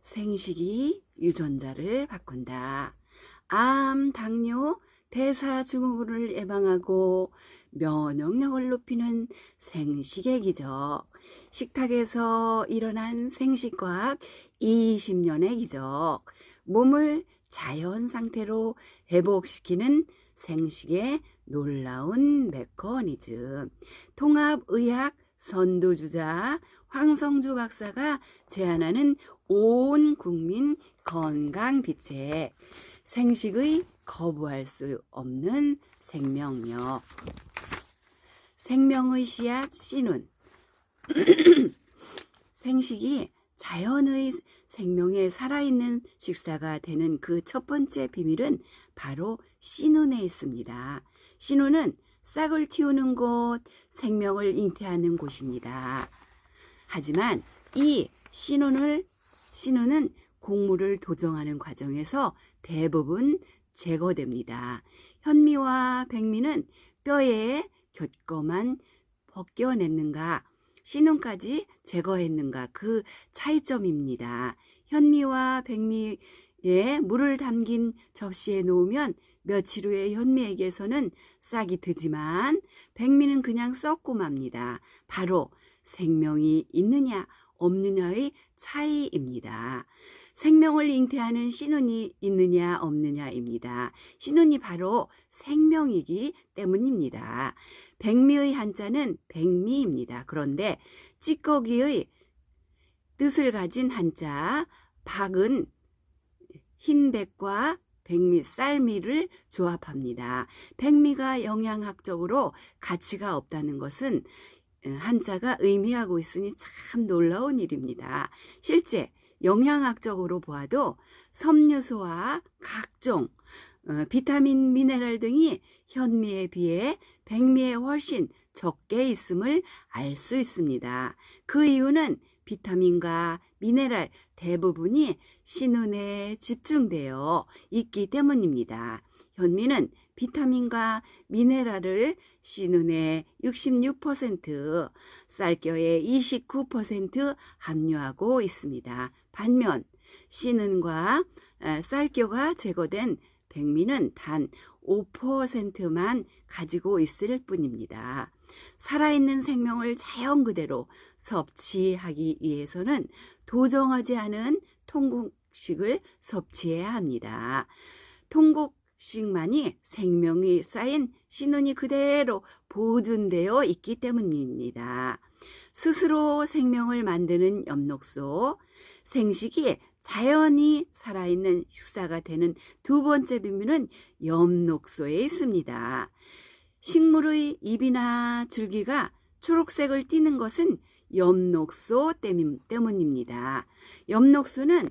생식이 유전자를 바꾼다. 암, 당뇨, 대사증후군을 예방하고 면역력을 높이는 생식의 기적. 식탁에서 일어난 생식과학 20년의 기적. 몸을 자연 상태로 회복시키는 생식의 놀라운 메커니즘. 통합의학 선두주자 황성주 박사가 제안하는 온 국민 건강 비책. 생식의 거부할 수 없는 생명력. 생명의 씨앗 씨눈. 생식이 자연의 생명에 살아있는 식사가 되는 그 첫 번째 비밀은 바로 씨눈에 있습니다. 씨눈은 싹을 틔우는 곳, 생명을 잉태하는 곳입니다. 하지만 이 씨눈은 곡물을 도정하는 과정에서 대부분 제거됩니다. 현미와 백미는 뼈에 곁거만 벗겨냈는가, 씨눈까지 제거했는가, 그 차이점입니다. 현미와 백미에 물을 담긴 접시에 놓으면 며칠 후에 현미에게서는 싹이 트지만 백미는 그냥 썩고 맙니다. 바로 생명이 있느냐 없느냐의 차이입니다. 생명을 잉태하는 씨눈이 있느냐 없느냐입니다. 씨눈이 바로 생명이기 때문입니다. 백미의 한자는 백미입니다. 그런데 찌꺼기의 뜻을 가진 한자 박은 흰백과 백미, 쌀미를 조합합니다. 백미가 영양학적으로 가치가 없다는 것은 한자가 의미하고 있으니 참 놀라운 일입니다. 실제 영양학적으로 보아도 섬유소와 각종 비타민, 미네랄 등이 현미에 비해 백미에 훨씬 적게 있음을 알 수 있습니다. 그 이유는 비타민과 미네랄 대부분이 씨눈에 집중되어 있기 때문입니다. 현미는 비타민과 미네랄을 씨눈에 66%, 쌀겨에 29% 함유하고 있습니다. 반면 씨눈과 쌀겨가 제거된 백미는 단 5%만 가지고 있을 뿐입니다. 살아있는 생명을 자연 그대로 섭취하기 위해서는 도정하지 않은 통곡식을 섭취해야 합니다. 통곡식만이 생명이 쌓인 씨눈이 그대로 보존되어 있기 때문입니다. 스스로 생명을 만드는 엽록소, 생식이 자연히 살아있는 식사가 되는 두 번째 비밀은 엽록소에 있습니다. 식물의 잎이나 줄기가 초록색을 띠는 것은 엽록소 때문입니다. 엽록소는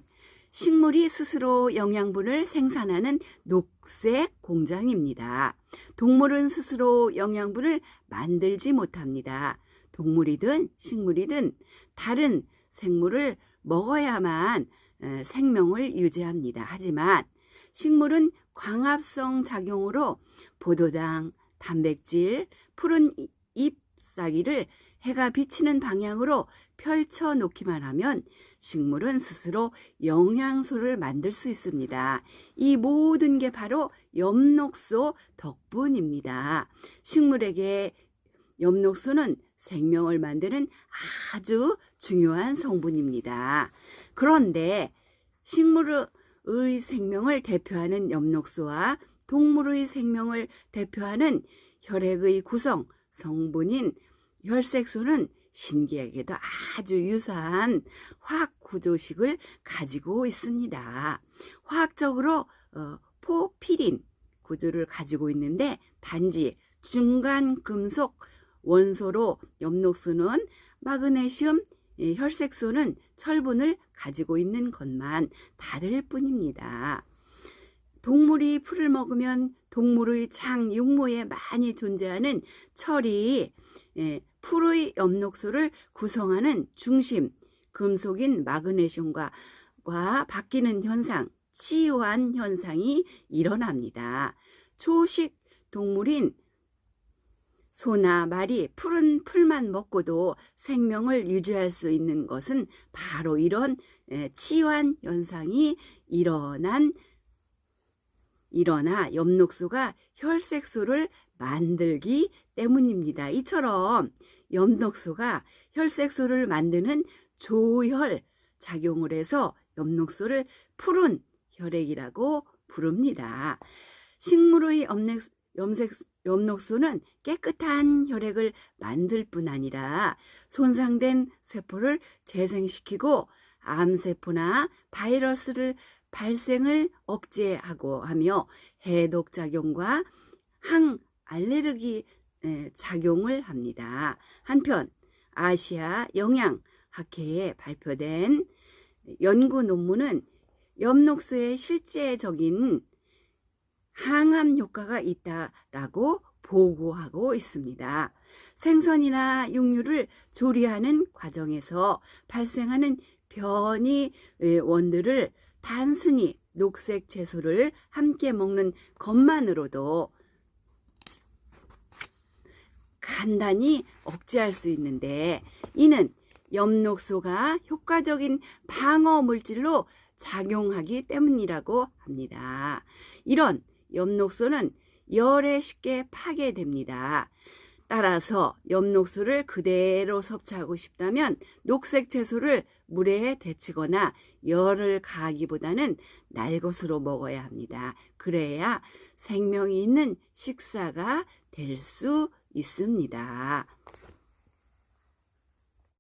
식물이 스스로 영양분을 생산하는 녹색 공장입니다. 동물은 스스로 영양분을 만들지 못합니다. 동물이든 식물이든 다른 생물을 먹어야만 생명을 유지합니다. 하지만 식물은 광합성 작용으로 포도당, 단백질, 푸른 잎사귀를 해가 비치는 방향으로 펼쳐 놓기만 하면 식물은 스스로 영양소를 만들 수 있습니다. 이 모든 게 바로 엽록소 덕분입니다. 식물에게 엽록소는 생명을 만드는 아주 중요한 성분입니다. 그런데 식물의 생명을 대표하는 엽록소와 동물의 생명을 대표하는 혈액의 구성 성분인 혈색소는 신기하게도 아주 유사한 화학 구조식을 가지고 있습니다. 화학적으로 포피린 구조를 가지고 있는데 단지 중간 금속 원소로 엽록소는 마그네슘, 혈색소는 철분을 가지고 있는 것만 다를 뿐입니다. 동물이 풀을 먹으면 동물의 장, 육모에 많이 존재하는 철이 풀의 엽록소를 구성하는 중심, 금속인 마그네슘과 바뀌는 현상, 치환 현상이 일어납니다. 초식 동물인 소나 말이 푸른 풀만 먹고도 생명을 유지할 수 있는 것은 바로 이런 치환 현상이 일어나 엽록소가 혈색소를 만들기 때문입니다. 이처럼 엽록소가 혈색소를 만드는 조혈 작용을 해서 엽록소를 푸른 혈액이라고 부릅니다. 식물의 엽록소는 깨끗한 혈액을 만들 뿐 아니라 손상된 세포를 재생시키고 암세포나 바이러스를 발생을 억제하고 하며 해독작용과 항알레르기 작용을 합니다. 한편 아시아 영양학회에 발표된 연구 논문은 엽록소의 실제적인 항암 효과가 있다라고 보고하고 있습니다. 생선이나 육류를 조리하는 과정에서 발생하는 변이원들을 단순히 녹색 채소를 함께 먹는 것만으로도 간단히 억제할 수 있는데, 이는 엽록소가 효과적인 방어 물질로 작용하기 때문이라고 합니다. 이런 엽록소는 열에 쉽게 파괴됩니다. 따라서 엽록소를 그대로 섭취하고 싶다면 녹색 채소를 물에 데치거나 열을 가하기보다는 날것으로 먹어야 합니다. 그래야 생명이 있는 식사가 될 수 있습니다.